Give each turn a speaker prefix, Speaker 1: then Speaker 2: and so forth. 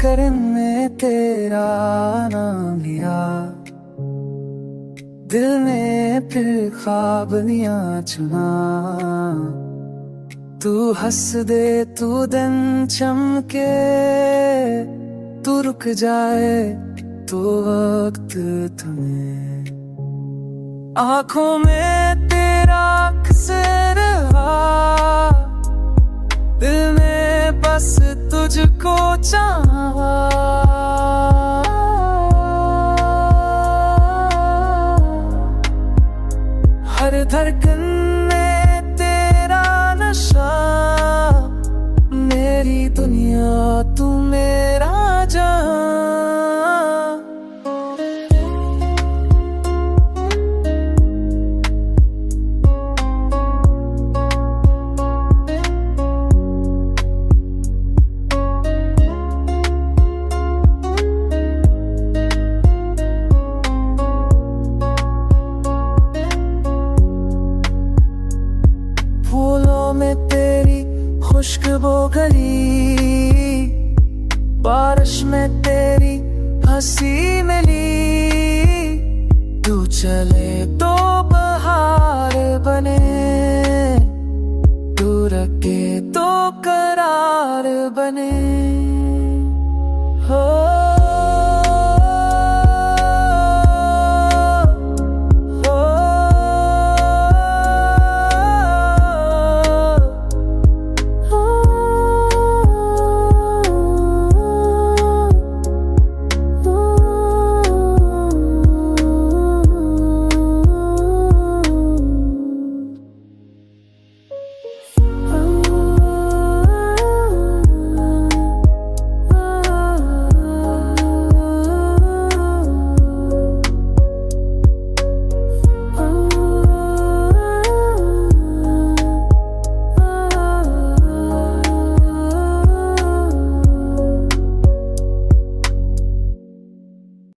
Speaker 1: कर में तेरा नाम लिया, दिल ने फिर ख्वाब लिया चुना। तू हंस दे तू दिन चमके, तू रुक जाए तो वक्त थमे। आंखों में तेरा अक्सर रहा, दिल ने बस तुझको चाहा। हर धड़कन में तेरा नशा, मेरी दुनिया तू मेरा जहां। फूलों में तेरी खुशबू गली, बारिश में तेरी हंसी मिली। तू चले तो